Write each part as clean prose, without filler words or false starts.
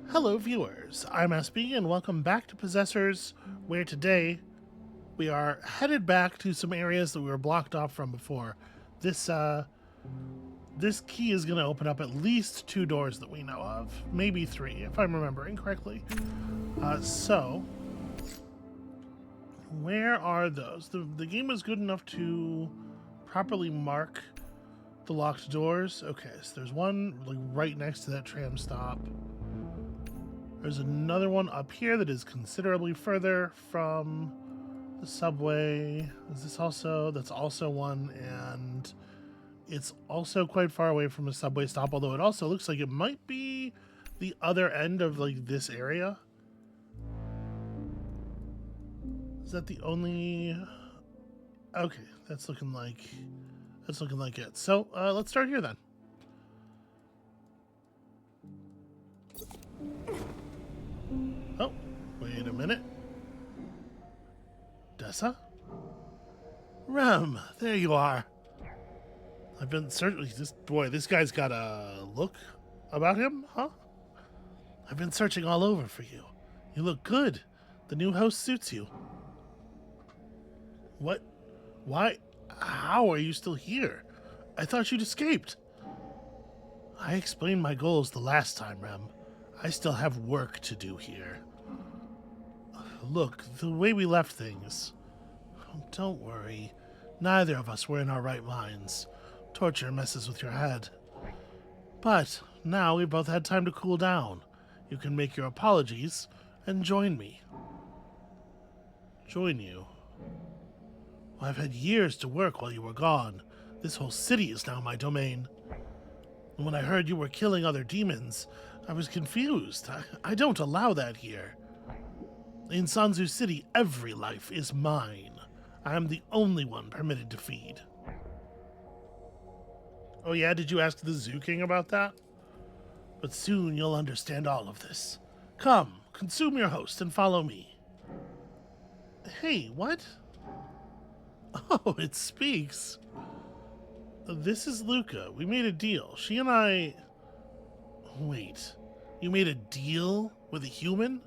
Hello, viewers. I'm SB, and welcome back to Possessors, where today we are headed back to some areas that we were blocked off from before. This this key is going to open up at least 2 doors that we know of, maybe 3, if I'm remembering correctly. So, where are those? The game was good enough to properly mark the locked doors. Okay, so there's one like right next to that tram stop. There's another one up here that is considerably further from the subway. Is this also? That's also one, and it's also quite far away from a subway stop, although it also looks like it might be the other end of like this area. Is that the only? Okay, that's looking like it. So let's start here then. Oh, wait a minute. Dessa? Rem, there you are. I've been searching. This guy's got a look about him, huh? I've been searching all over for you. You look good. The new house suits you. What? Why? How are you still here? I thought you'd escaped. I explained my goals the last time, Rem. I still have work to do here. Look, the way we left things. Don't worry. Neither of us were in our right minds. Torture messes with your head. But now we both had time to cool down. You can make your apologies and join me. Join you? Well, I've had years to work while you were gone. This whole city is now my domain. And when I heard you were killing other demons, I was confused. I don't allow that here. In Sanzu City, every life is mine. I am the only one permitted to feed. Oh yeah, did you ask the Zoo King about that? But soon you'll understand all of this. Come, consume your host and follow me. Hey, what? Oh, it speaks. This is Luca. We made a deal. She and I... Wait, you made a deal with a human?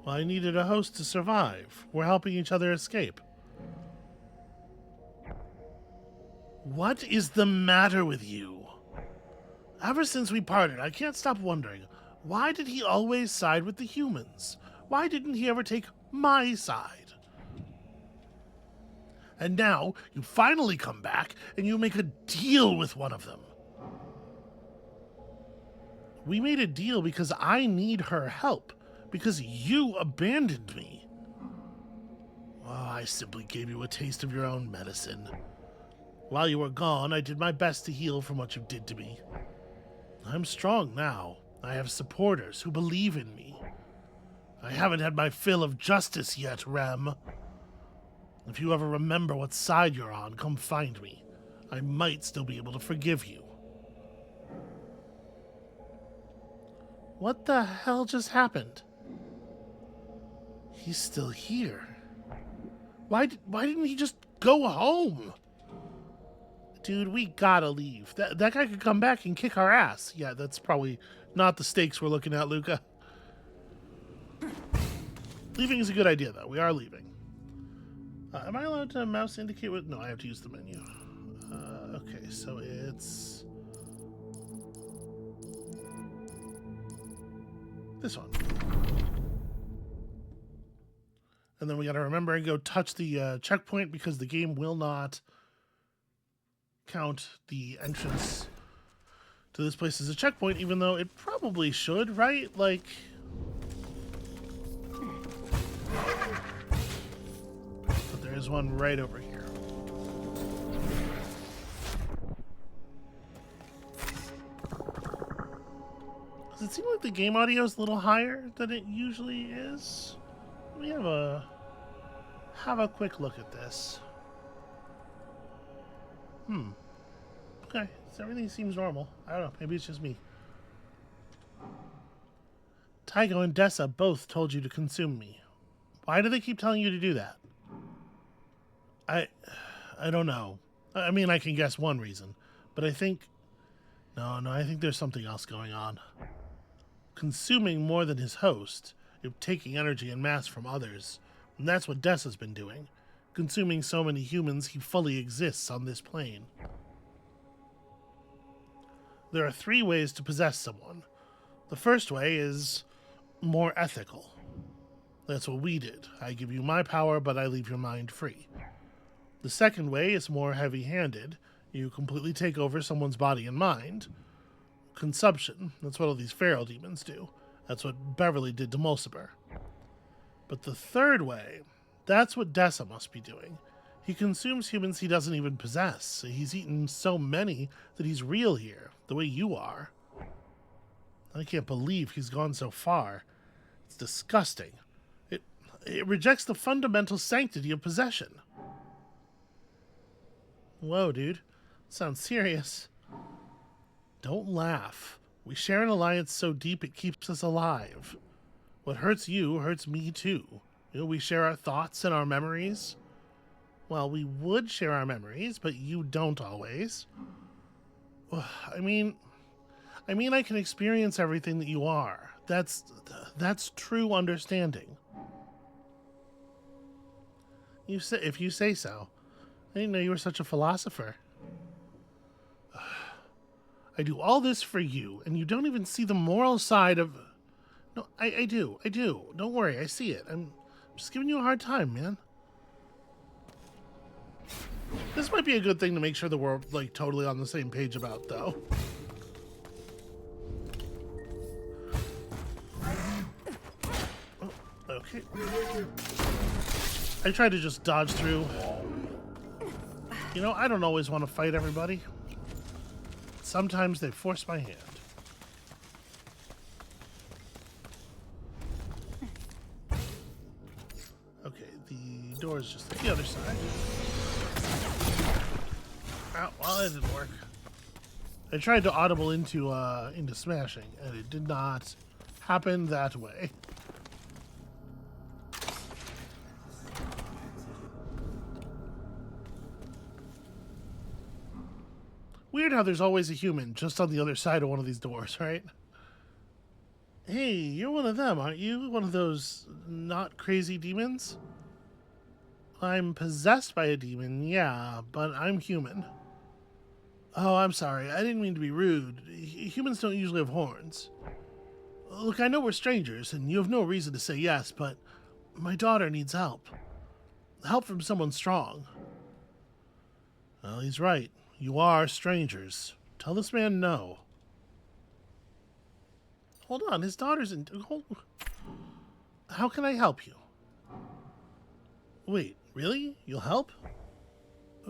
Well, I needed a host to survive. We're helping each other escape. What is the matter with you? Ever since we parted, I can't stop wondering, why did he always side with the humans? Why didn't he ever take my side? And now, you finally come back, and you make a deal with one of them. We made a deal because I need her help. Because you abandoned me. Oh, I simply gave you a taste of your own medicine. While you were gone, I did my best to heal from what you did to me. I'm strong now. I have supporters who believe in me. I haven't had my fill of justice yet, Rem. If you ever remember what side you're on, come find me. I might still be able to forgive you. What the hell just happened? He's still here. Why didn't he just go home? Dude, we gotta leave. That guy could come back and kick our ass. Yeah, that's probably not the stakes we're looking at, Luca. Leaving is a good idea, though. We are leaving. Am I allowed to mouse indicate what? No, I have to use the menu. Okay, so it's... this one. And then we gotta remember and go touch the checkpoint because the game will not count the entrance to this place as a checkpoint, even though it probably should, right? Like... but there is one right over here. Does it seem like the game audio is a little higher than it usually is? Let me have a quick look at this. Okay, so everything seems normal. I don't know, maybe it's just me. Tycho and Dessa both told you to consume me. Why do they keep telling you to do that? I don't know. I mean, I can guess one reason, but I think... No, I think there's something else going on. consuming more than his host, taking energy and mass from others. And that's what Dessa's been doing, consuming so many humans he fully exists on this plane. There are 3 ways to possess someone. The first way is more ethical. That's what we did. I give you my power, but I leave your mind free. The second way is more heavy-handed. You completely take over someone's body and mind. Consumption. That's what all these feral demons do. That's what Beverly did to Mulciber. But the third way, that's what Dessa must be doing. He consumes humans he doesn't even possess. He's eaten so many that he's real here, the way you are. I can't believe he's gone so far. It's disgusting. It rejects the fundamental sanctity of possession. Whoa, dude. Sounds serious. Don't laugh. We share an alliance so deep it keeps us alive. What hurts you hurts me too. We share our thoughts and our memories. Well, we would share our memories, but you don't always. I mean, I can experience everything that you are. That's true understanding. If you say so. I didn't know you were such a philosopher. I do all this for you, and you don't even see the moral side of... No, I do. Don't worry, I see it. I'm just giving you a hard time, man. This might be a good thing to make sure that we're, like, totally on the same page about, though. Oh, okay. I tried to just dodge through. I don't always want to fight everybody. Sometimes they force my hand. Okay, the door is just the other side. Oh, well, that didn't work. I tried to audible into smashing, and it did not happen that way. Weird how there's always a human just on the other side of one of these doors, right? Hey, you're one of them, aren't you? One of those not crazy demons? I'm possessed by a demon, yeah, but I'm human. Oh, I'm sorry. I didn't mean to be rude. Humans don't usually have horns. Look, I know we're strangers, and you have no reason to say yes, but my daughter needs help. Help from someone strong. Well, he's right. You are strangers. Tell this man no. Hold on, his daughter's in... How can I help you? Wait, really? You'll help?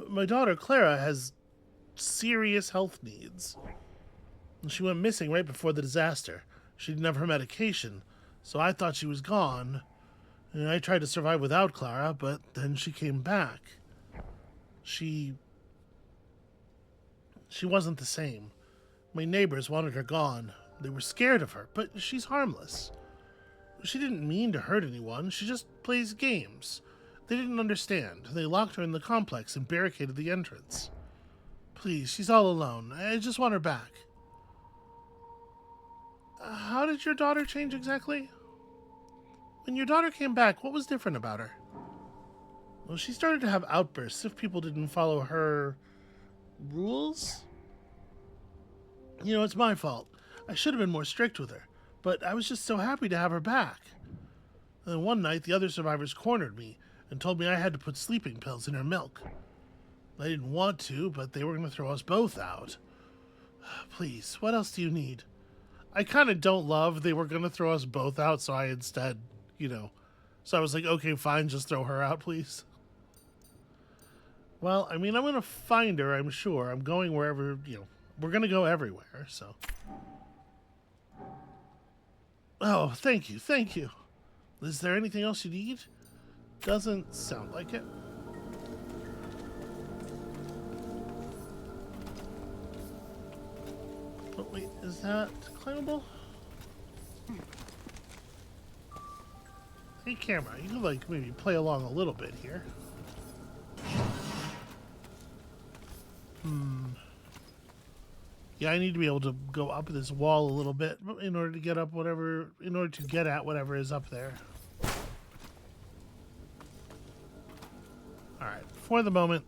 My daughter, Clara, has serious health needs. She went missing right before the disaster. She didn't have her medication, so I thought she was gone. And I tried to survive without Clara, but then she came back. She wasn't the same. My neighbors wanted her gone. They were scared of her, but she's harmless. She didn't mean to hurt anyone. She just plays games. They didn't understand. They locked her in the complex and barricaded the entrance. Please, she's all alone. I just want her back. How did your daughter change exactly? When your daughter came back, what was different about her? Well, she started to have outbursts if people didn't follow her rules. It's my fault. I should have been more strict with her, but I was just so happy to have her back. And then one night, the other survivors cornered me and told me I had to put sleeping pills in her milk. I didn't want to, but they were going to throw us both out. Please, what else do you need? I kind of don't love they were going to throw us both out, so I instead, so I was like, okay, fine, just throw her out, please. Well, I mean, I'm going to find her, I'm sure. I'm going wherever, we're going to go everywhere, so. Oh, thank you. Is there anything else you need? Doesn't sound like it. Oh, wait, is that climbable? Hey, camera, you can, maybe play along a little bit here. Yeah, I need to be able to go up this wall a little bit in order to get up whatever, in order to get at whatever is up there. All right, for the moment.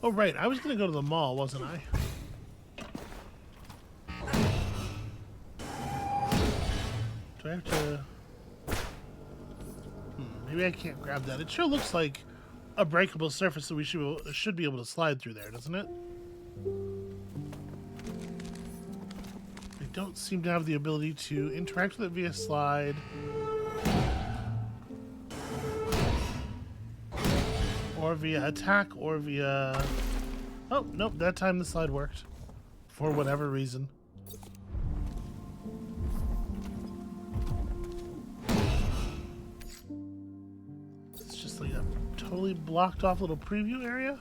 Oh, right. I was going to go to the mall, wasn't I? Do I have to... maybe I can't grab that. It sure looks like a breakable surface that we should be able to slide through there, doesn't it? I don't seem to have the ability to interact with it via slide. Or via attack, or via... Oh, nope, that time the slide worked. For whatever reason. It's just like a totally blocked off little preview area.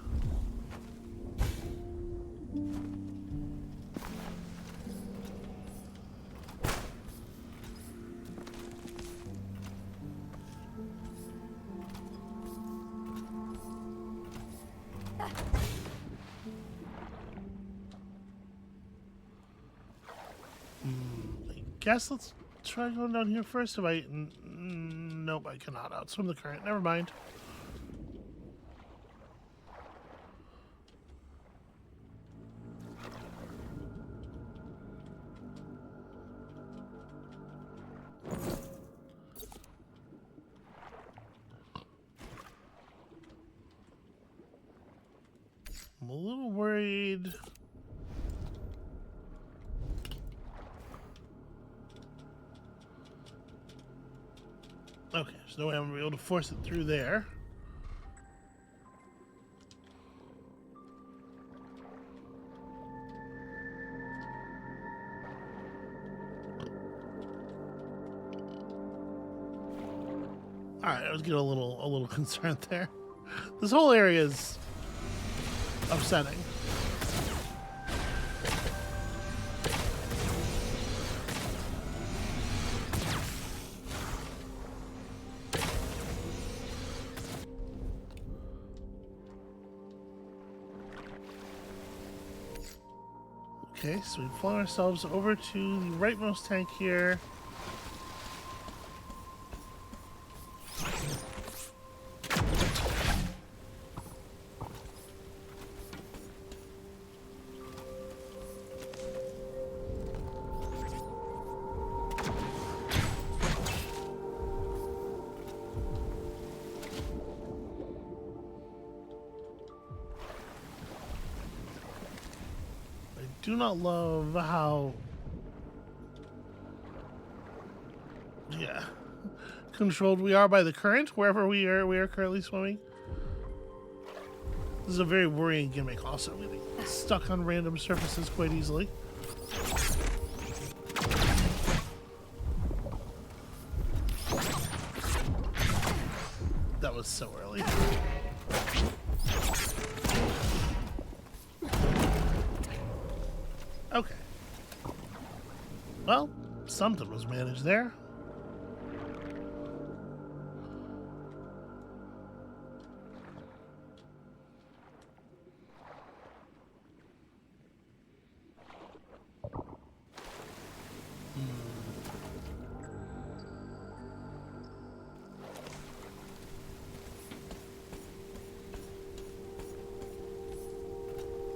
Guess let's try going down here first. If I... nope, I cannot outswim the current. Never mind. I'm a little worried... Okay, there's no way I'm going to be able to force it through there. Alright, I was getting a little concerned there. This whole area is upsetting. Okay, so we've flung ourselves over to the rightmost tank here. Do not love how, yeah, controlled we are by the current wherever we are currently swimming. This is a very worrying gimmick. Also, we get stuck on random surfaces quite easily. That was so early. Okay. Well, something was managed there.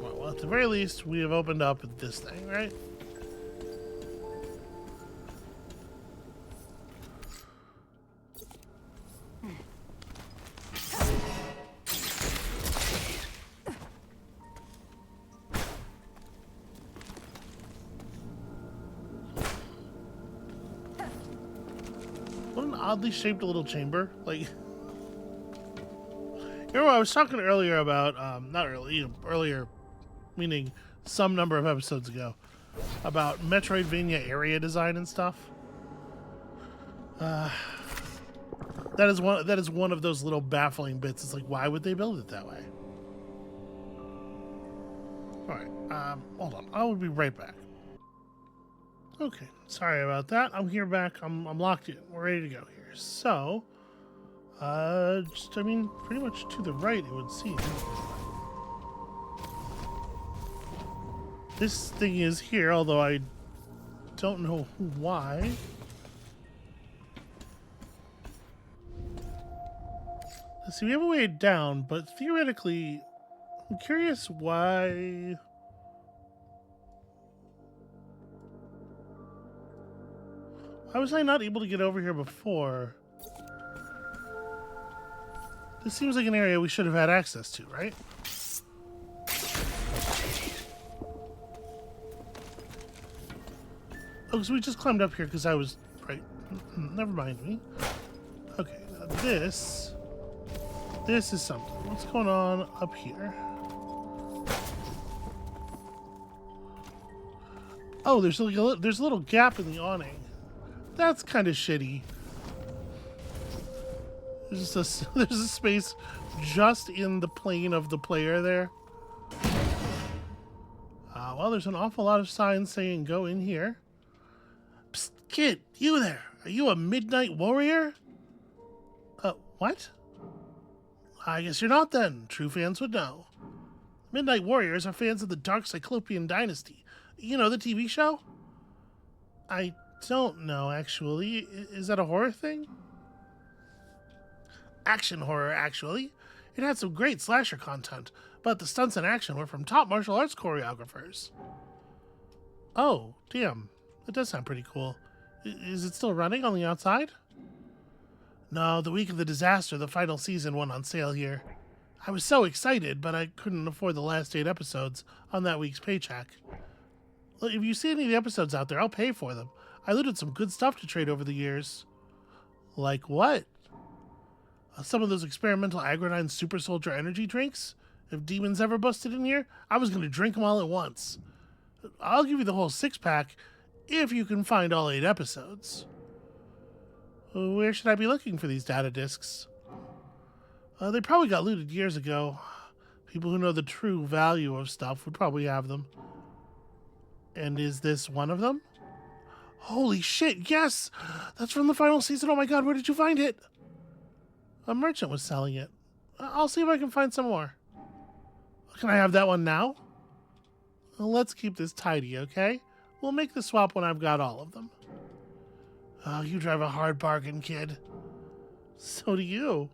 Well, at the very least, we have opened up this thing, right? What an oddly shaped little chamber. Like, you know, I was talking earlier about, not early, earlier, meaning some number of episodes ago, about Metroidvania area design and stuff. That is one of those little baffling bits. It's like, why would they build it that way? Alright, hold on. I will be right back. Okay, sorry about that. I'm here back. I'm locked in. We're ready to go here. So, just, I mean, pretty much to the right, it would seem. This thing is here, although I don't know why. Let's see, we have a way down, but theoretically, I'm curious why... Why was I not able to get over here before? This seems like an area we should have had access to, right? Oh, so we just climbed up here because I was... Right. Never mind me. Okay, now this is something. What's going on up here? Oh, there's like there's a little gap in the awning. That's kind of shitty. There's a space just in the plane of the player there. Well, there's an awful lot of signs saying go in here. Psst, kid, you there? Are you a midnight warrior? What? I guess you're not then. True fans would know. Midnight Warriors are fans of the Dark Cyclopean Dynasty. You know, the TV show? I don't know, actually. Is that a horror thing? Action horror, actually. It had some great slasher content, but the stunts and action were from top martial arts choreographers. Oh, damn. That does sound pretty cool. Is it still running on the outside? No, the week of the disaster, the final season went on sale here. I was so excited, but I couldn't afford the last 8 episodes on that week's paycheck. Look, if you see any of the episodes out there, I'll pay for them. I looted some good stuff to trade over the years. Like what? Some of those experimental Agrodine Super Soldier energy drinks? If demons ever busted in here, I was going to drink them all at once. I'll give you the whole 6-pack if you can find all 8 episodes. Where should I be looking for these data discs? They probably got looted years ago. People who know the true value of stuff would probably have them. And is this one of them? Holy shit, yes! That's from the final season. Oh my god, where did you find it? A merchant was selling it. I'll see if I can find some more. Can I have that one now? Well, let's keep this tidy, okay? We'll make the swap when I've got all of them. Oh, you drive a hard bargain, kid. So do you.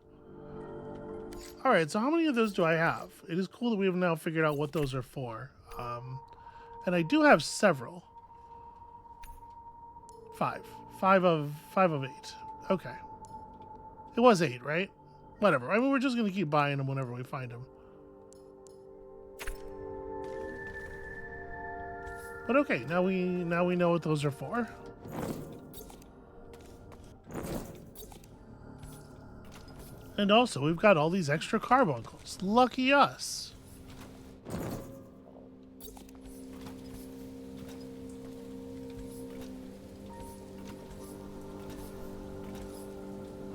Alright, so how many of those do I have? It is cool that we have now figured out what those are for. And I do have several. 5. 5 of 8. Okay. It was 8, right? Whatever. I mean, we're just going to keep buying them whenever we find them. But okay, now we know what those are for. And also, we've got all these extra carbuncles. Lucky us.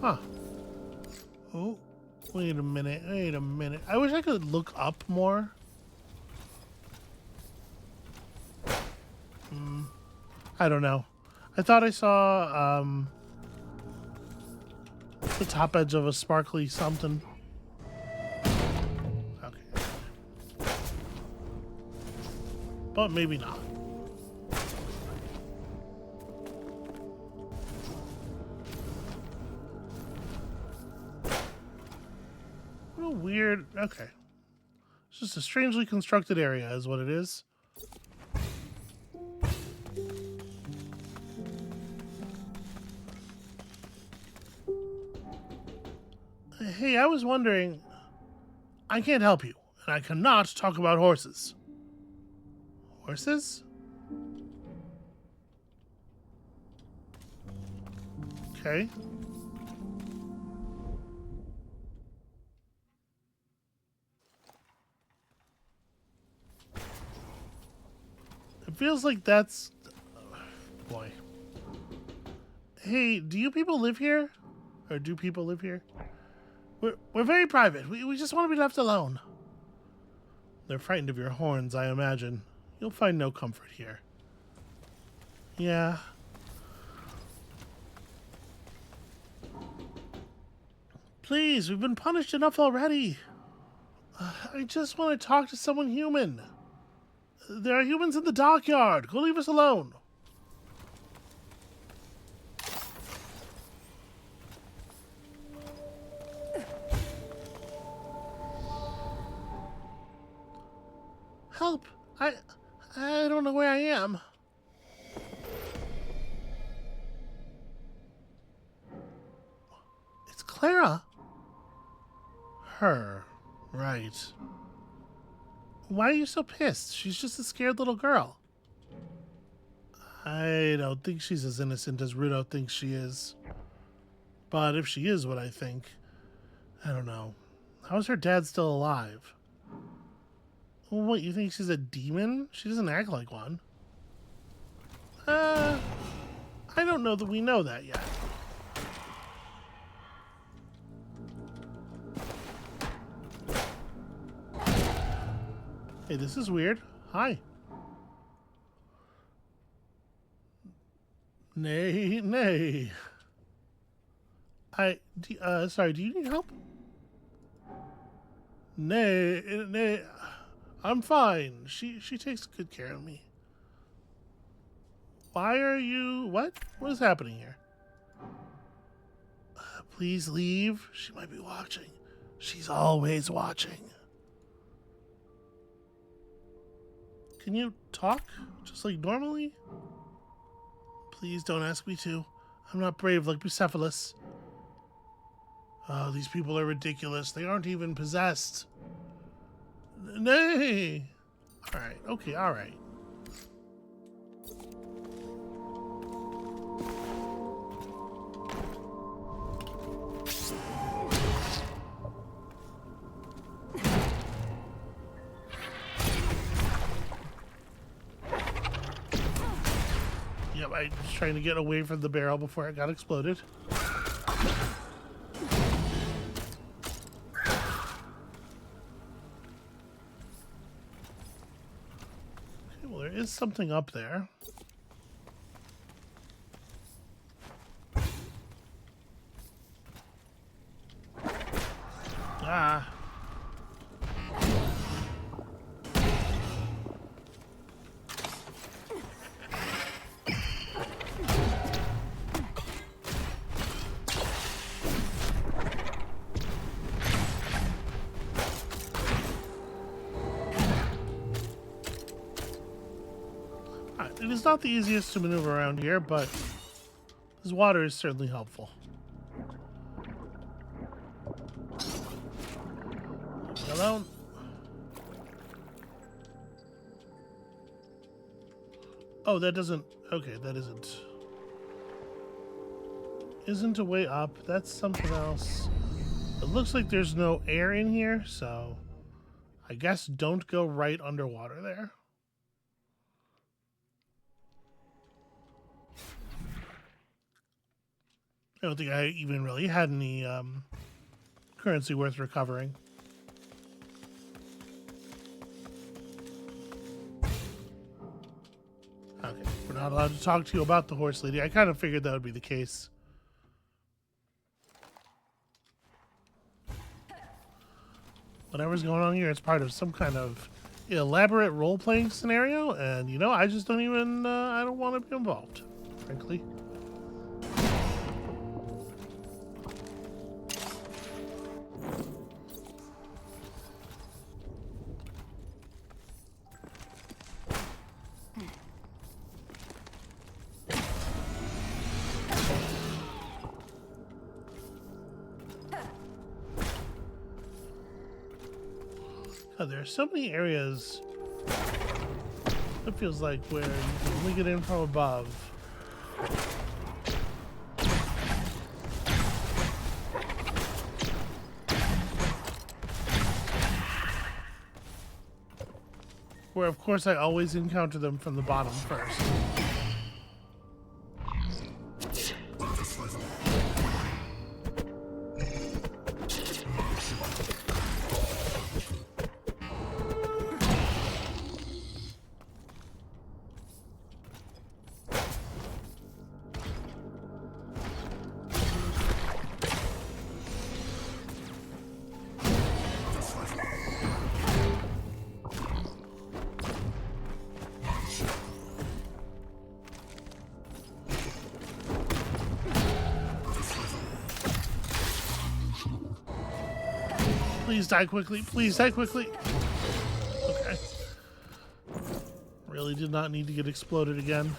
Huh. Oh, wait a minute. I wish I could look up more. I don't know. I thought I saw, the top edge of a sparkly something. Okay. But maybe not. What a weird... Okay. It's just a strangely constructed area is what it is. Hey, I was wondering... I can't help you, and I cannot talk about horses. Horses? Okay. It feels like that's... Boy. Hey, do you people live here? Or do people live here? We're very private. We just want to be left alone. They're frightened of your horns, I imagine. You'll find no comfort here. Yeah. Please, we've been punished enough already. I just want to talk to someone human. There are humans in the dockyard. Go leave us alone. Help! I don't know where I am. It's Clara. Her. Right. Why are you so pissed? She's just a scared little girl. I don't think she's as innocent as Rudo thinks she is. But if she is what I think, I don't know. How is her dad still alive? What, you think she's a demon? She doesn't act like one. I don't know that we know that yet. Hey, this is weird. Hi. Nay, nay. Sorry, do you need help? Nay, nay. I'm fine. She takes good care of me. Why are you... What? What is happening here? Please leave. She might be watching. She's always watching. Can you talk? Just like normally? Please don't ask me to. I'm not brave like Bucephalus. Oh, these people are ridiculous. They aren't even possessed. Nay! Alright, okay, alright. Yep, I was trying to get away from the barrel before it got exploded. Is something up there. Ah. It is not the easiest to maneuver around here, but this water is certainly helpful. Leave me alone. Oh, that doesn't... Okay, that isn't... Isn't a way up. That's something else. It looks like there's no air in here, so... I guess don't go right underwater there. I don't think I even really had any currency worth recovering. Okay, we're not allowed to talk to you about the horse lady. I kind of figured that would be the case. Whatever's going on here, it's part of some kind of elaborate role-playing scenario, and you know, I just don't even, I don't want to be involved, frankly. God, there are so many areas, it feels like, where you can only get in from above. Where, of course, I always encounter them from the bottom first. Please die quickly. Please die quickly. Okay. Really did not need to get exploded again.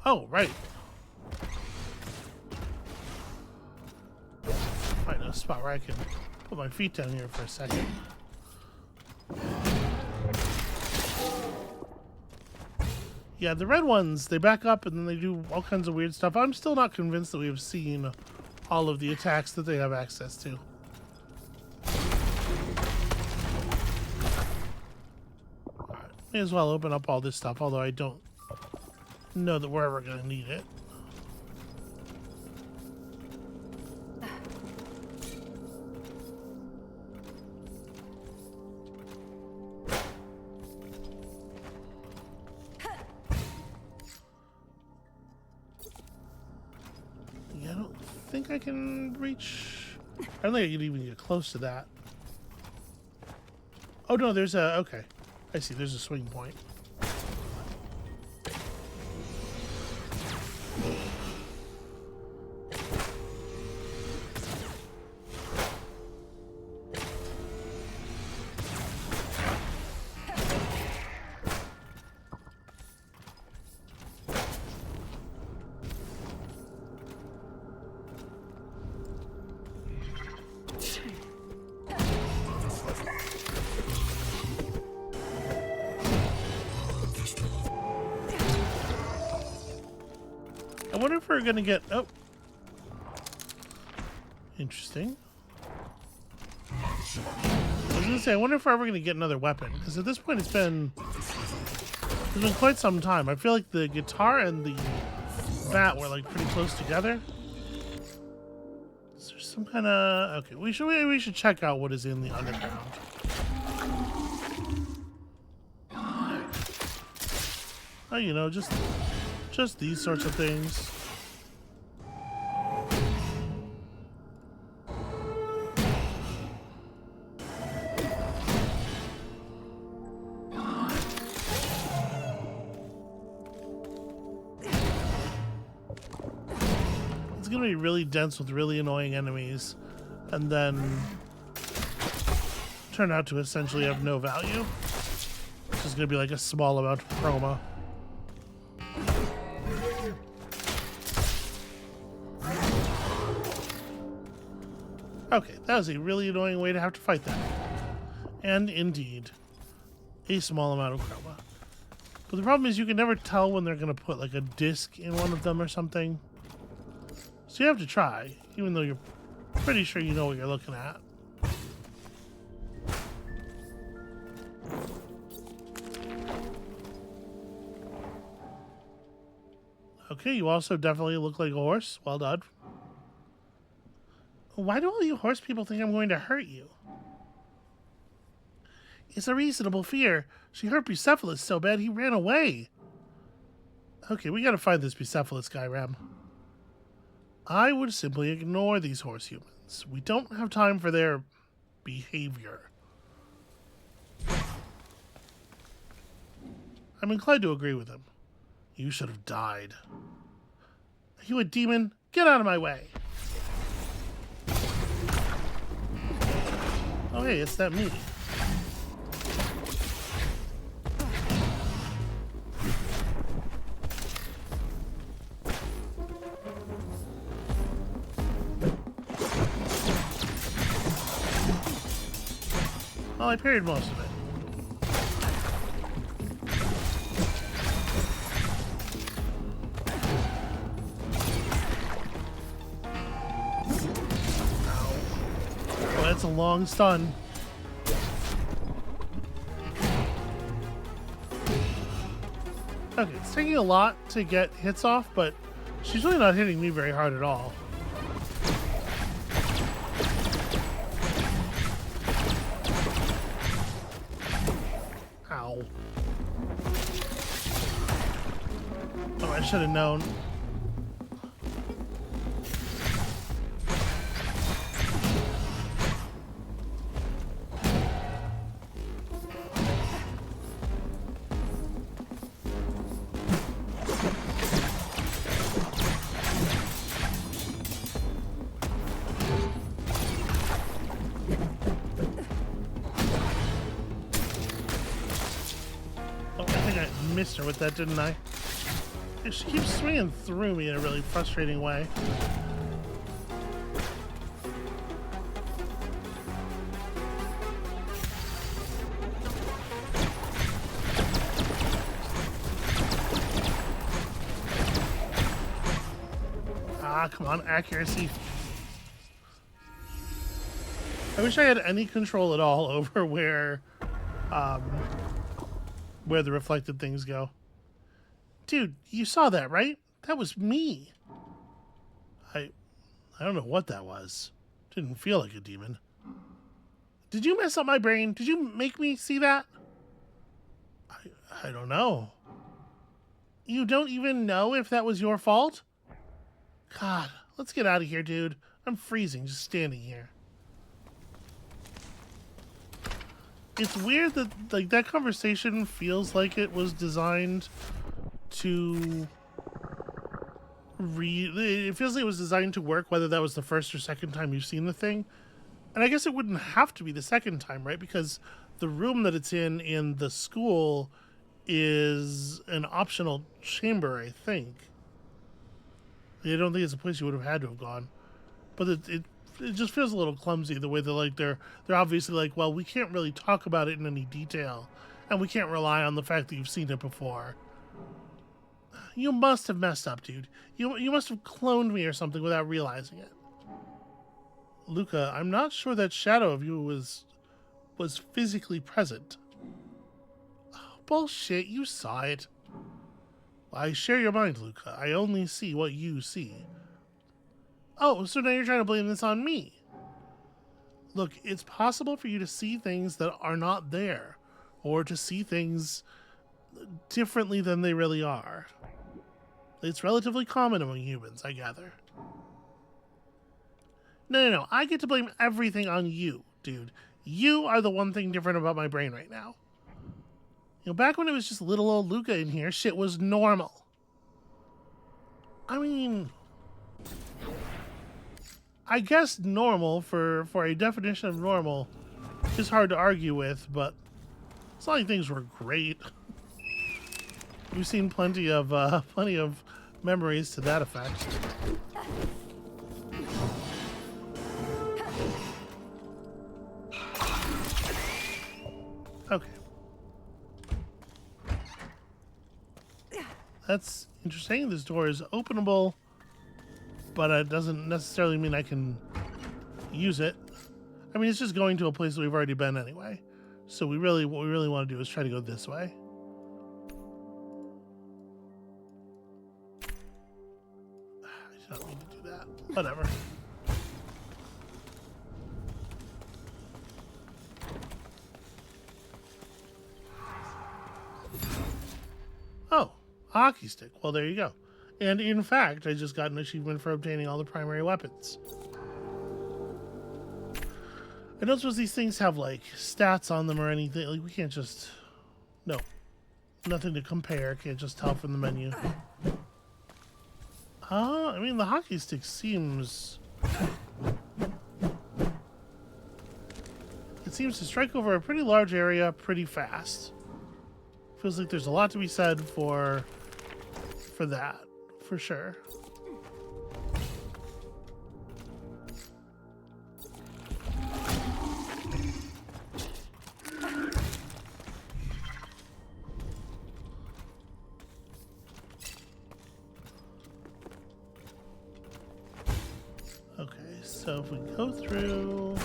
Oh, right. Find a spot where I can put my feet down here for a second. Yeah, the red ones, they back up and then they do all kinds of weird stuff. I'm still not convinced that we have seen all of the attacks that they have access to. Alright, may as well open up all this stuff, although I don't know that we're ever going to need it. Yeah, I don't think I can reach... I don't think I can even get close to that. Oh no, there's a... Okay. I see, there's a swing point. I wonder if we're gonna get... Oh. Interesting. I was gonna say, I wonder if we're ever gonna get another weapon. Because at this point it's been quite some time. I feel like the guitar and the bat were like pretty close together. Is there some kind of... Okay, we should check out what is in the underground. Oh, you know, just these sorts of things. It's gonna be really dense with really annoying enemies, and then turn out to essentially have no value. It's just gonna be like a small amount of chroma. Okay, that was a really annoying way to have to fight that. And indeed, a small amount of chroma. But the problem is you can never tell when they're going to put like a disc in one of them or something. So you have to try, even though you're pretty sure you know what you're looking at. Okay, you also definitely look like a horse. Well done. Why do all you horse people think I'm going to hurt you? It's a reasonable fear. She hurt Bucephalus so bad he ran away. Okay, we gotta find this Bucephalus guy, Rem. I would simply ignore these horse humans. We don't have time for their behavior. I'm inclined to agree with him. You should have died. Are you a demon? Get out of my way. Oh, hey, it's that me. Well, I parried most of it. That's a long stun. Okay, it's taking a lot to get hits off, but she's really not hitting me very hard at all. Ow. Oh, I should have known. missed her with that, didn't I? She keeps swinging through me in a really frustrating way. Ah, come on, accuracy. I wish I had any control at all over where the reflected things go. Dude, you saw that, right? That was me. I don't know what that was. Didn't feel like a demon. Did you mess up my brain? Did you make me see that? I don't know. You don't even know if that was your fault? God, let's get out of here, dude. I'm freezing just standing here. It's weird that like that conversation feels like it was designed to it feels like it was designed to work whether that was the first or second time you've seen the thing. And I guess it wouldn't have to be the second time, right? Because the room that it's in the school is an optional chamber, I think. I don't think it's a place you would have had to have gone. But it just feels a little clumsy the way that like they're obviously like, well, we can't really talk about it in any detail, and we can't rely on the fact that you've seen it before. You must have messed up, dude. You must have cloned me or something without realizing it. Luca, I'm not sure that shadow of you was physically present. Oh, bullshit, you saw it. I share your mind, Luca. I only see what you see. Oh, so now you're trying to blame this on me. Look, it's possible for you to see things that are not there, or to see things differently than they really are. It's relatively common among humans, I gather. No. I get to blame everything on you, dude. You are the one thing different about my brain right now. You know, back when it was just little old Luca in here, shit was normal. I mean, I guess normal for a definition of normal is hard to argue with, but it's not like things were great. We've seen plenty of memories to that effect. Okay. That's interesting. This door is openable, but it doesn't necessarily mean I can use it. I mean, it's just going to a place that we've already been anyway. So what we really want to do is try to go this way. I did not mean to do that. Whatever. Oh, a hockey stick. Well, there you go. And in fact, I just got an achievement for obtaining all the primary weapons. I don't suppose these things have, like, stats on them or anything. Like, we can't just... No. Nothing to compare. Can't just tell from the menu. I mean, the hockey stick seems... It seems to strike over a pretty large area pretty fast. Feels like there's a lot to be said for that, for sure. Okay, so if we go through...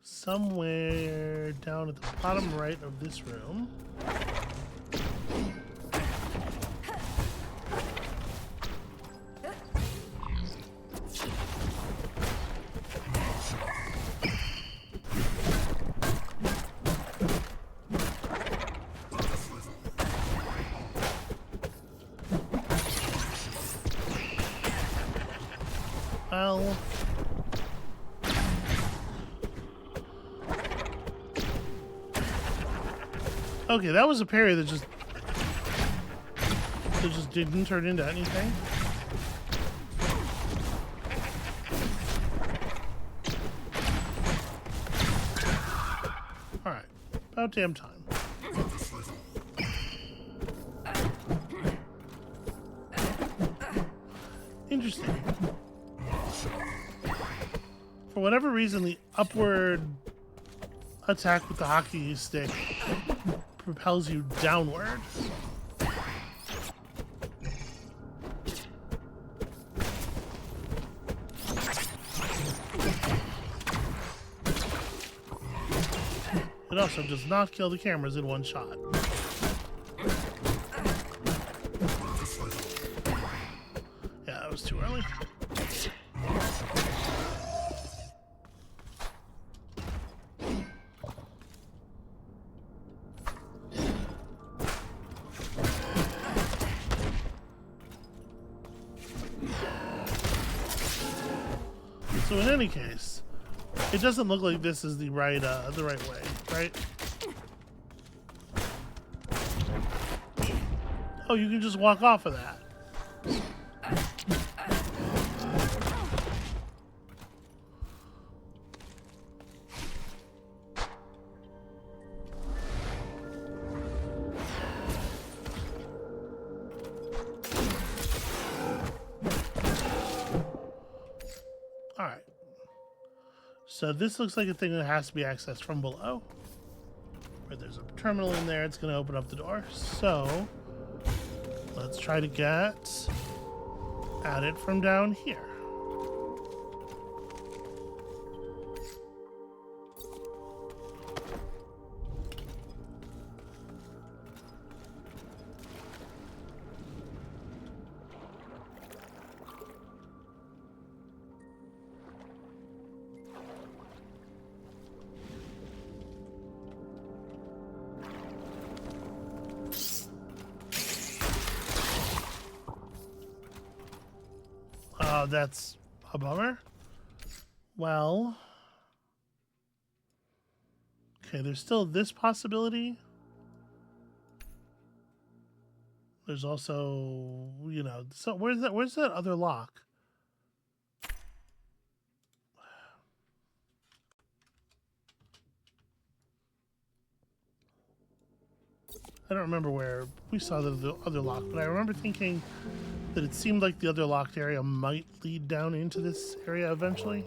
somewhere down at the bottom right of this room. Well... Okay, that was a parry that just didn't turn into anything. Alright. About damn time. Interesting. For whatever reason, the upward attack with the hockey stick propels you downward. It also does not kill the cameras in one shot. Yeah, that was too early. So in any case, it doesn't look like this is the right way, right? Oh, you can just walk off of that. Alright. So this looks like a thing that has to be accessed from below. Where there's a terminal in there, it's going to open up the door. So let's try to get at it from down here. Oh, that's a bummer. Well, okay, there's still this possibility. There's also, you know, so where's that other lock? I don't remember where we saw the other lock, but I remember thinking that it seemed like the other locked area might lead down into this area eventually.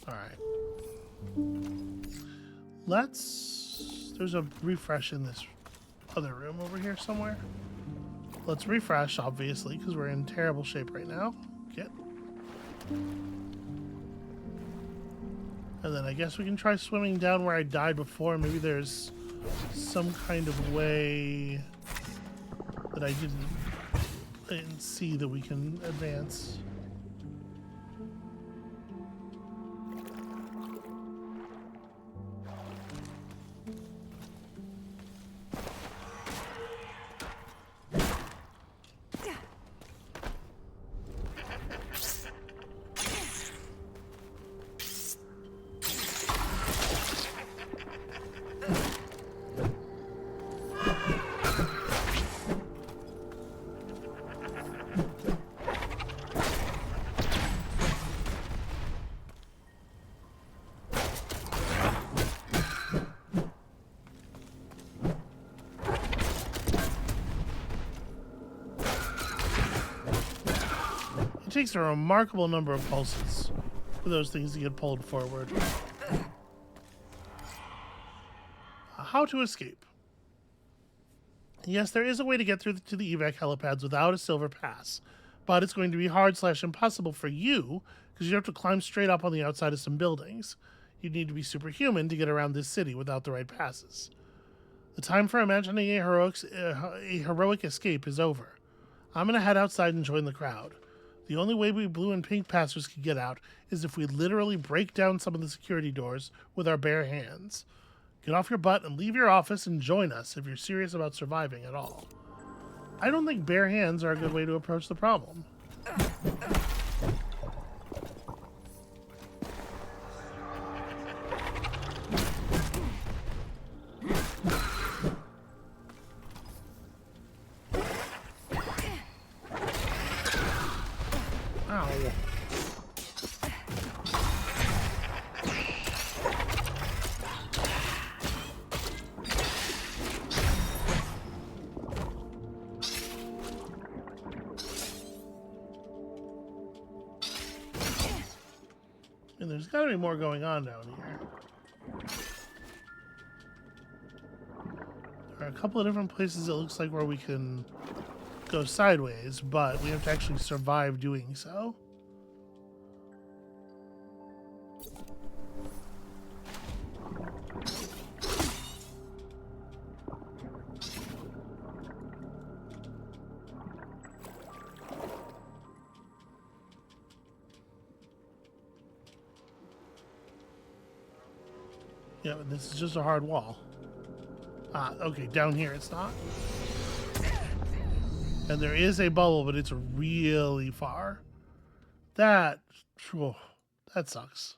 Alright. There's a refresh in this other room over here somewhere. Let's refresh, obviously, because we're in terrible shape right now. Okay. And then I guess we can try swimming down where I died before. Maybe there's some kind of way that I didn't see that we can advance. It takes a remarkable number of pulses for those things to get pulled forward. How to escape. Yes, there is a way to get through to the evac helipads without a silver pass, but it's going to be hard/impossible for you because you have to climb straight up on the outside of some buildings. You'd need to be superhuman to get around this city without the right passes. The time for imagining a heroic escape is over. I'm going to head outside and join the crowd. The only way we blue and pink passers can get out is if we literally break down some of the security doors with our bare hands. Get off your butt and leave your office and join us if you're serious about surviving at all. I don't think bare hands are a good way to approach the problem. Ow. And there's got to be more going on down here. There are a couple of different places it looks like where we can go sideways, but we have to actually survive doing so. Yeah, but this is just a hard wall. Ah, okay, down here it's not. And there is a bubble, but it's really far. That sucks.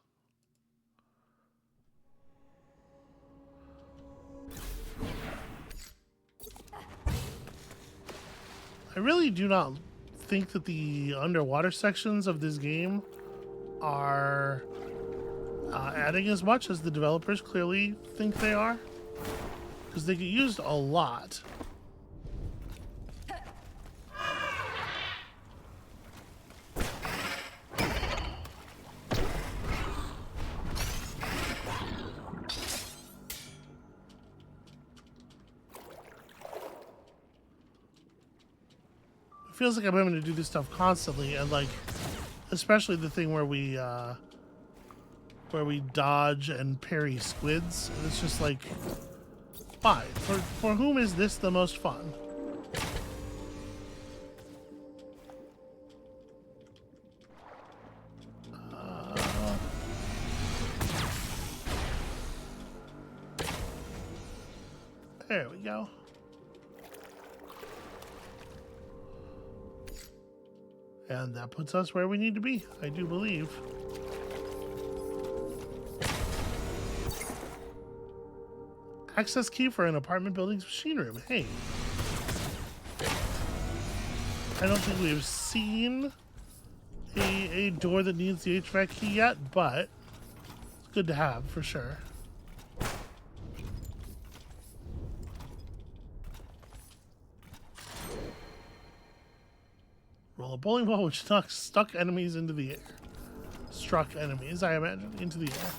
I really do not think that the underwater sections of this game are adding as much as the developers clearly think they are, because they get used a lot. It feels like I'm having to do this stuff constantly, and like, especially the thing where we dodge and parry squids. And it's just like, why? For whom is this the most fun? There we go. And that puts us where we need to be, I do believe. Access key for an apartment building's machine room. Hey. I don't think we've seen a door that needs the HVAC key yet, but it's good to have for sure. Roll a bowling ball which stuck enemies into the air. Struck enemies, I imagine, into the air.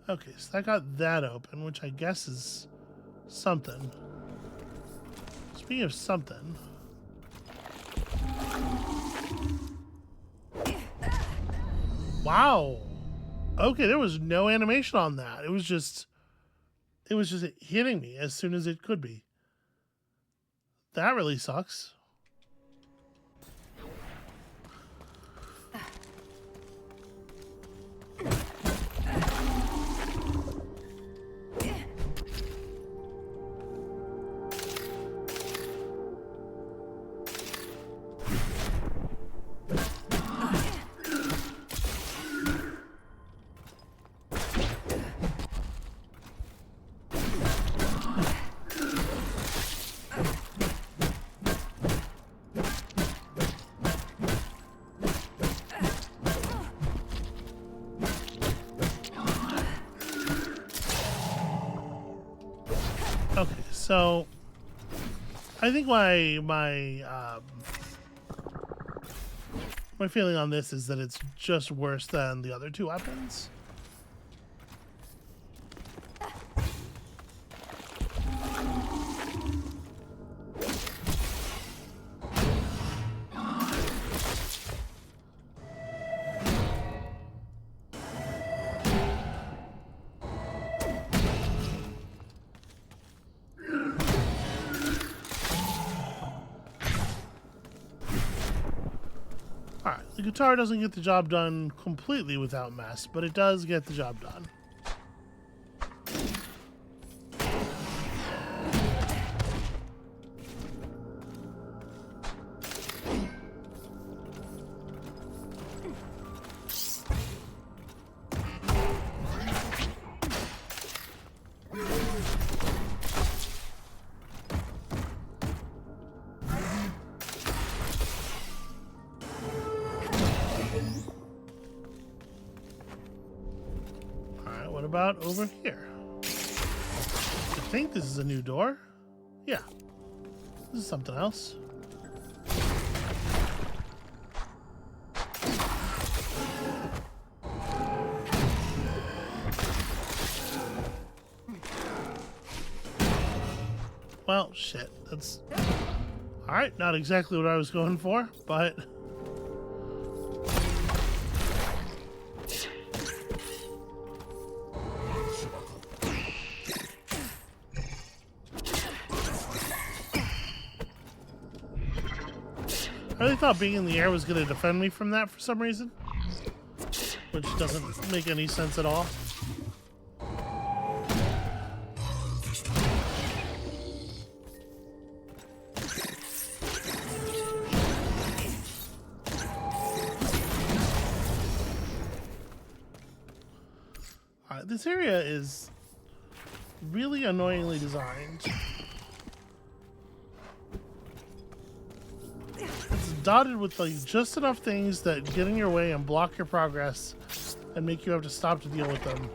Okay, so that got that open, which I guess is something. Speaking of something. Wow. Okay, there was no animation on that. It was just hitting me as soon as it could be. That really sucks. Okay, so I think my feeling on this is that it's just worse than the other two weapons. The guitar doesn't get the job done completely without mess, but it does get the job done. What about over here? think this is a new door. Yeah. This is something else. Well, shit. That's... Alright, not exactly what I was going for, but... I really thought being in the air was going to defend me from that for some reason. Which doesn't make any sense at all. This area is really annoyingly designed. It's dotted with like just enough things that get in your way and block your progress and make you have to stop to deal with them.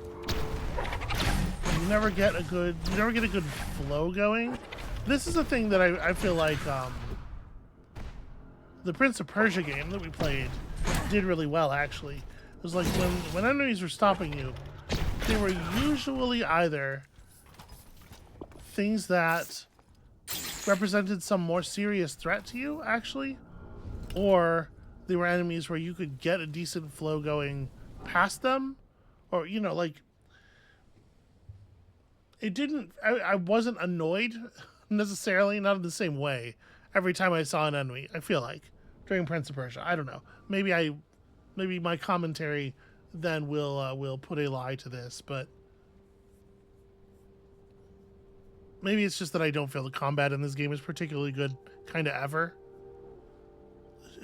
You never get a good flow going. This is a thing that I feel like the Prince of Persia game that we played did really well, actually. It was like when enemies were stopping you, they were usually either things that represented some more serious threat to you, actually, or they were enemies where you could get a decent flow going past them, or, you know, like, it didn't, I wasn't annoyed necessarily, not in the same way, every time I saw an enemy, I feel like, during Prince of Persia. I don't know. Maybe my commentary then will put a lie to this, but maybe it's just that I don't feel the combat in this game is particularly good, kind of ever.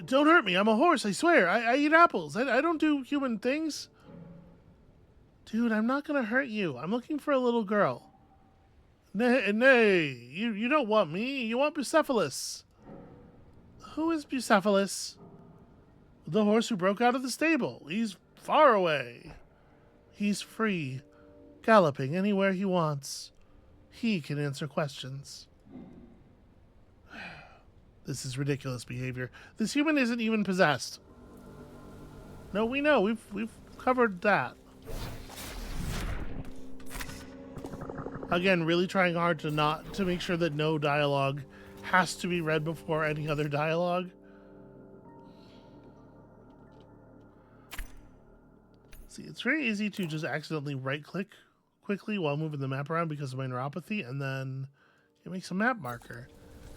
Don't hurt me, I'm a horse, I swear. I eat apples. I don't do human things. Dude, I'm not gonna hurt you. I'm looking for a little girl. Nay, you don't want me. You want Bucephalus. Who is Bucephalus? The horse who broke out of the stable. He's far away. He's free, galloping anywhere he wants. He can answer questions. This is ridiculous behavior. This human isn't even possessed. No, we know. We've covered that. Again, really trying hard to make sure that no dialogue has to be read before any other dialogue. See, it's very easy to just accidentally right-click quickly while moving the map around because of my neuropathy, and then it makes a map marker.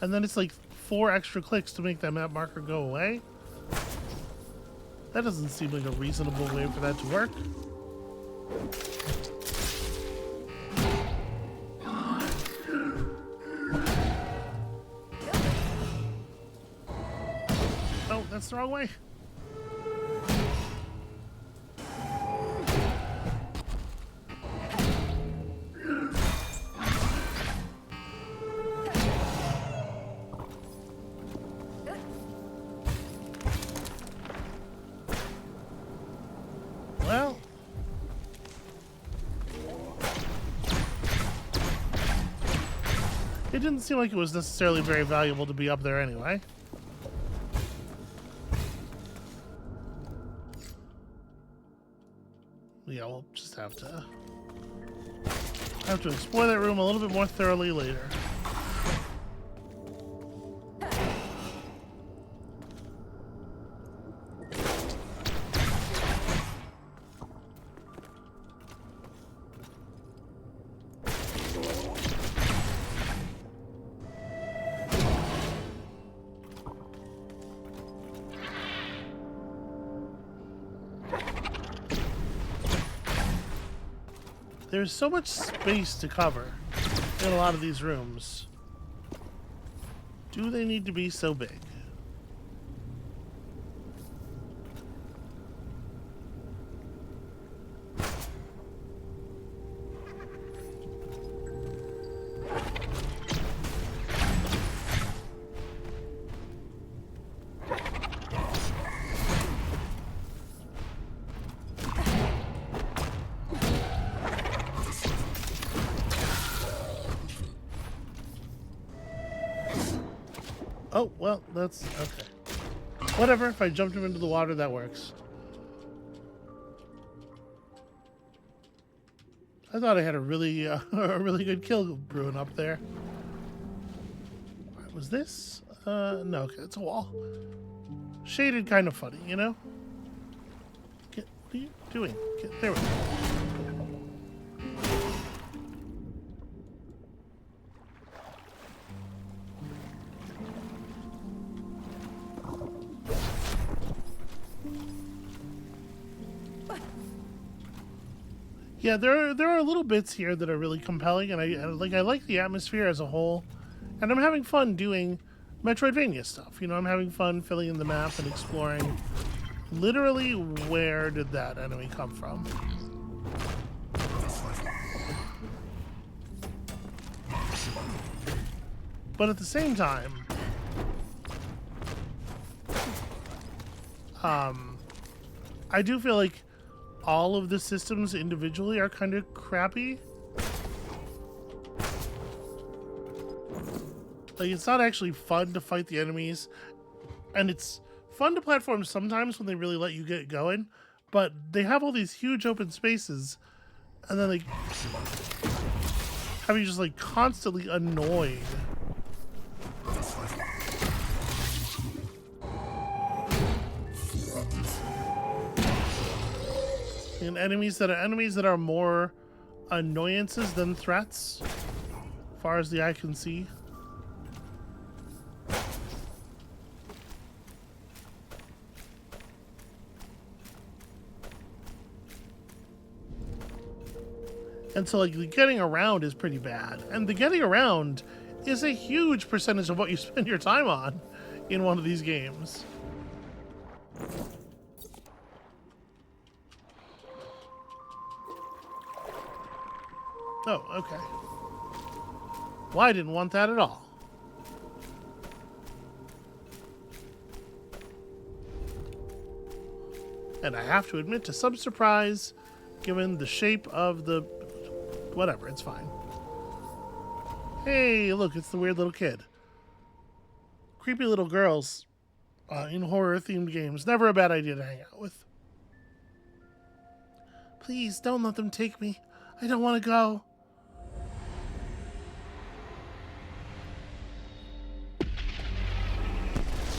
And then it's like 4 extra clicks to make that map marker go away. That doesn't seem like a reasonable way for that to work. Oh, that's the wrong way. Well, it didn't seem like it was necessarily very valuable to be up there anyway. Yeah, we'll just have to explore that room a little bit more thoroughly later. There's so much space to cover in a lot of these rooms. Do they need to be so big? Oh, well, that's okay. Whatever, if I jumped him into the water, that works. I thought I had a really, a really good kill brewing up there. What was this? No, okay, it's a wall. Shaded kind of funny, you know? What are you doing? There we go. Yeah, there are little bits here that are really compelling, and I like the atmosphere as a whole, and I'm having fun doing Metroidvania stuff. You know, I'm having fun filling in the map and exploring. Literally, where did that enemy come from? But at the same time, I do feel like all of the systems individually are kind of crappy. Like, it's not actually fun to fight the enemies, and it's fun to platform sometimes when they really let you get going, but they have all these huge open spaces, and then they have you just like constantly annoyed. And enemies that are more annoyances than threats, as far as the eye can see. And so, like, the getting around is pretty bad. And the getting around is a huge percentage of what you spend your time on in one of these games. Oh, okay. Well, I didn't want that at all. And I have to admit to some surprise, given the shape of the... Whatever, it's fine. Hey, look, it's the weird little kid. Creepy little girls in horror-themed games. Never a bad idea to hang out with. Please, don't let them take me. I don't want to go.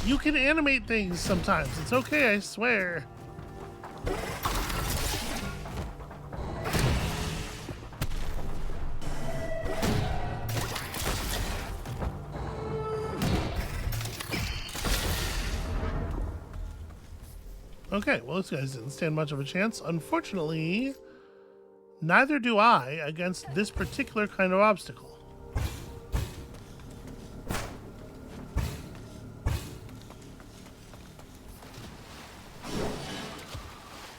You can animate things sometimes. It's okay, I swear. Okay, well, this guy didn't stand much of a chance. Unfortunately, neither do I against this particular kind of obstacle.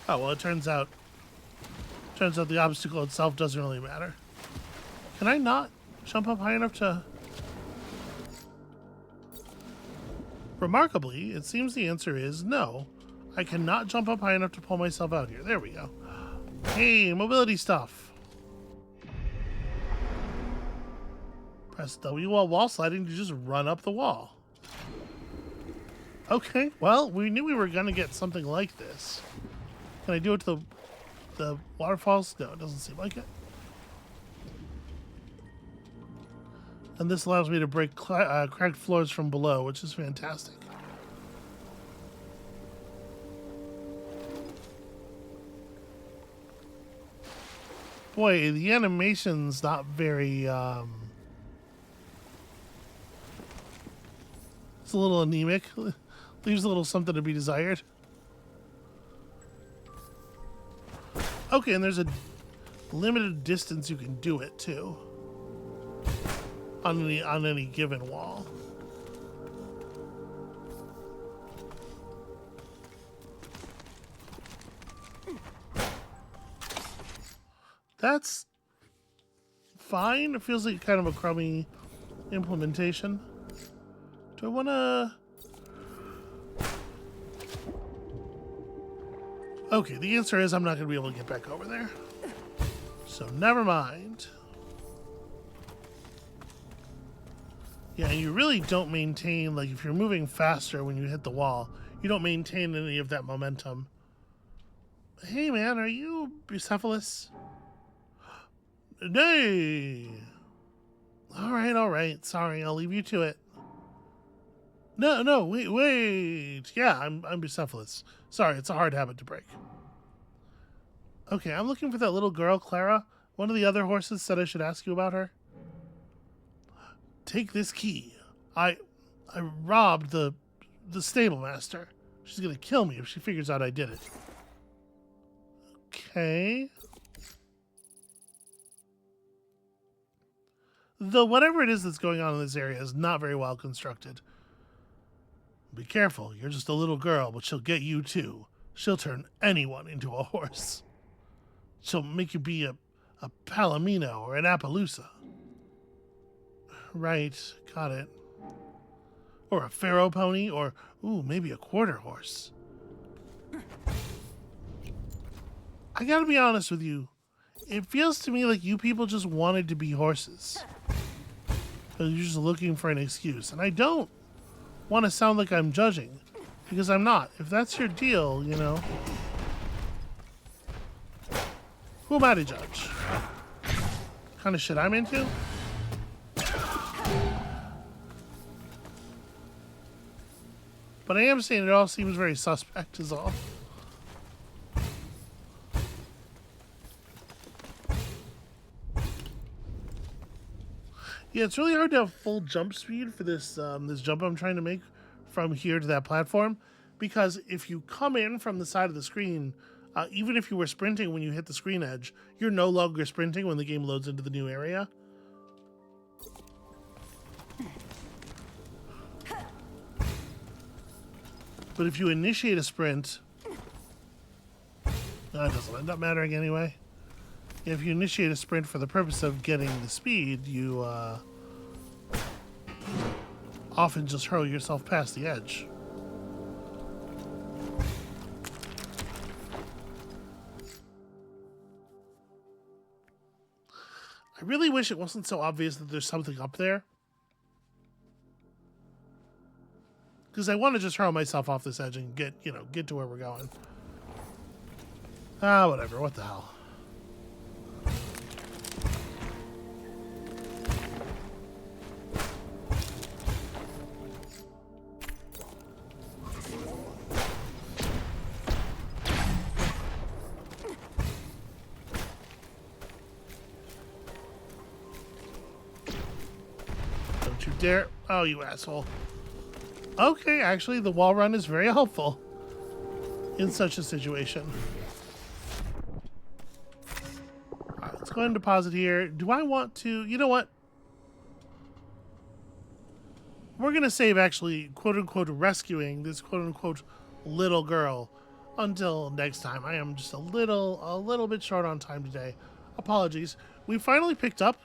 Oh, well, it turns out the obstacle itself doesn't really matter. Can I not jump up high enough to... Remarkably, it seems the answer is no. I cannot jump up high enough to pull myself out here. There we go. Hey, mobility stuff. Press W while wall sliding to just run up the wall. Okay, well, we knew we were going to get something like this. Can I do it to the waterfalls? No, it doesn't seem like it. And this allows me to break cracked floors from below, which is fantastic. Boy, the animation's not very, it's a little anemic. Leaves a little something to be desired. Okay, and there's a limited distance you can do it, too. On any given wall. That's fine. It feels like kind of a crummy implementation. Do I want to... Okay, the answer is I'm not going to be able to get back over there. So never mind. Yeah, you really don't maintain, like, if you're moving faster when you hit the wall, you don't maintain any of that momentum. Hey, man, are you Bucephalus? Nay! All right. Sorry, I'll leave you to it. No, wait. Yeah, I'm Bucephalus. Sorry, it's a hard habit to break. Okay, I'm looking for that little girl, Clara. One of the other horses said I should ask you about her. Take this key. I robbed the stable master. She's gonna kill me if she figures out I did it. Okay. Though whatever it is that's going on in this area is not very well constructed. Be careful, you're just a little girl, but she'll get you too. She'll turn anyone into a horse. She'll make you be a Palomino or an Appaloosa. Right, got it. Or a pharaoh pony, or, ooh, maybe a quarter horse. I gotta be honest with you. It feels to me like you people just wanted to be horses. You're just looking for an excuse. And I don't want to sound like I'm judging, because I'm not. If that's your deal, you know. Who am I to judge? What kind of shit I'm into? But I am saying it all seems very suspect is all. Yeah, it's really hard to have full jump speed for this this jump I'm trying to make from here to that platform, because if you come in from the side of the screen, even if you were sprinting when you hit the screen edge, you're no longer sprinting when the game loads into the new area. But if you initiate a sprint, that doesn't end up mattering anyway. If you initiate a sprint for the purpose of getting the speed, you often just hurl yourself past the edge. I really wish it wasn't so obvious that there's something up there. Because I want to just hurl myself off this edge and get to where we're going. Whatever. What the hell? Don't you dare. Oh, you asshole. Okay, actually, the wall run is very helpful in such a situation. Alright, let's go ahead and deposit here. Do I want to... You know what? We're going to save, actually, quote-unquote, rescuing this quote-unquote little girl until next time. I am just a little bit short on time today. Apologies. We finally picked up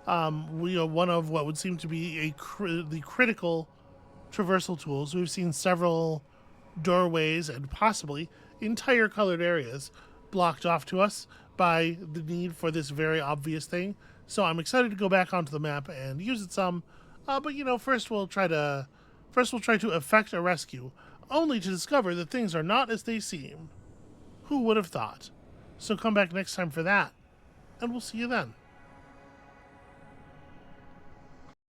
one of what would seem to be the critical traversal tools. We've seen several doorways and possibly entire colored areas blocked off to us by the need for this very obvious thing. So I'm excited to go back onto the map and use it some. But first we'll try to effect a rescue, only to discover that things are not as they seem. Who would have thought? So come back next time for that, and we'll see you then.